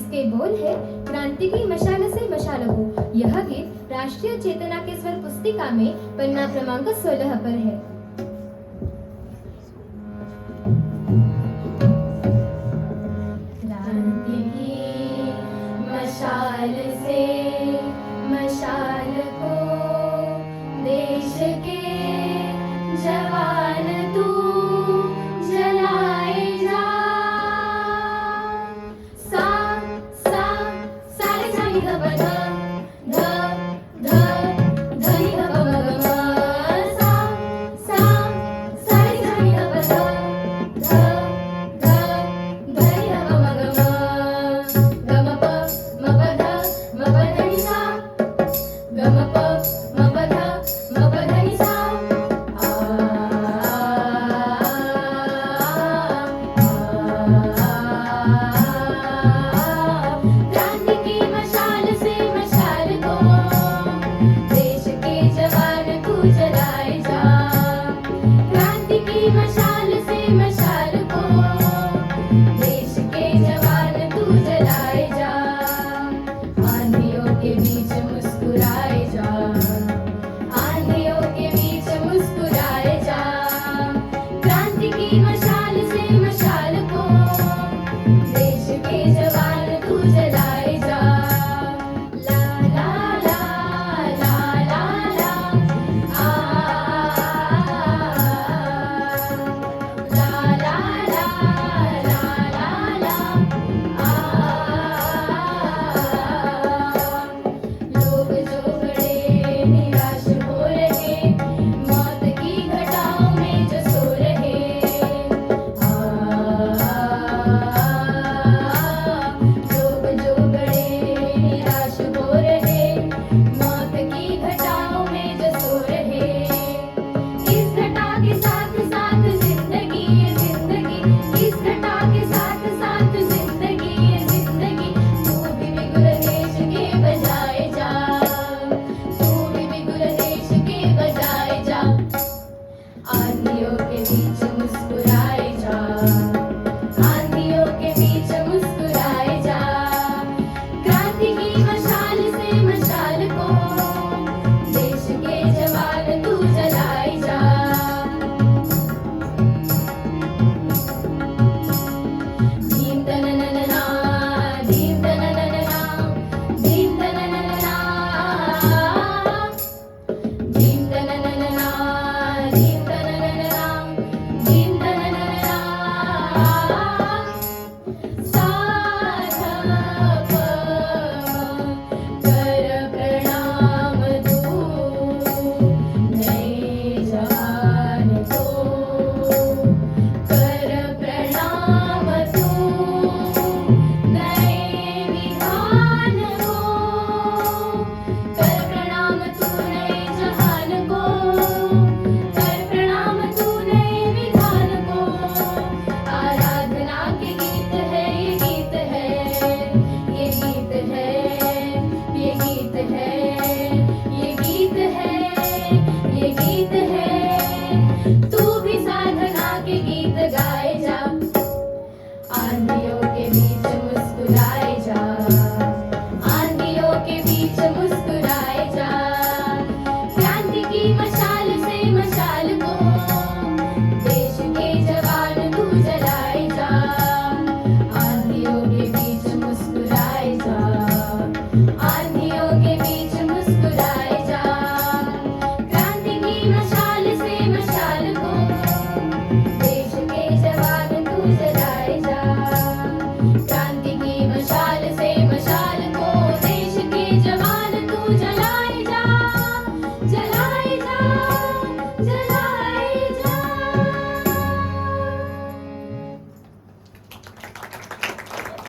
जिसके बोल है क्रांति की मशाल से मशाल को। यह गीत राष्ट्रीय चेतना के स्वर पुस्तिका में पन्ना क्रमांक 16 पर है। क्रांति की मशाल से मशाल को देश के जवान तू जलाए जा। सा सा सारे झाली ध ध ध ध धनी ध ब ग ग सा सा सारे झाली ध ध ध ध धनी ध ब ग ग ग म प म प ध म प धनी सा ग म प म प ध म प धनी सा। क्रांति की मशाल से मशाल को देश के जवान तू जलाए जा। क्रांति की मशाल से मशाल को देश के जवान तू जलाए जा। आंधियों के बीच मुस्कुराए जा, आंधियों के बीच मुस्कुराए जा। क्रांति की मशाल से मशाल को देश के जवान तू जलाए जा। ला ला ला ला ला ला आ ला ला ला ला ला ला आ। लोग जो बड़े निराश हो रहे, मौत की घटाओं में जो सो रहे। लोग जो बड़े निराश हो रहे, मौत की घटाओं में जो सो रहे। इस घटा के साथ साथ जिंदगी ये जिंदगी, इस घटा के साथ साथ जिंदगी ये जिंदगी। तू भी बिगुल देश के बजाए जा, तू भी बिगुल देश के बजाए जा। आंधियों के बीच मुस्कुराए जा, आंधियों के बीच मुस्कुराए जा। क्रांति की मशाल से मशाल को देश के जवान तू जलाए जा। धीम तनननना, धीम तनननना, धीम तनननना, धीम तनननना, धीम तनननना, धीम तनननना। सा ध प कर प्रणाम तू नए जवान को। कर प्रणाम तू नए विधान को। कर प्रणाम तू नए जहान को। कर प्रणाम तू नए विधान को। आराधना के गीत है ये गीत है, ये गीत है, ये गीत है, ये गीत है, ये गीत है। तू भी साधना के गीत गाए जा। आंधियों के बीच मुस्कुराए जा, आंधियों के बीच मुस्कुराए जा। क्रांति की मशाल से मशाल को देश के जवान तू जलाए जा। आंधियों के बीच मुस्कुराए जा, आंधियों के बीच मुस्कुराए जा। क्रांति की मशाल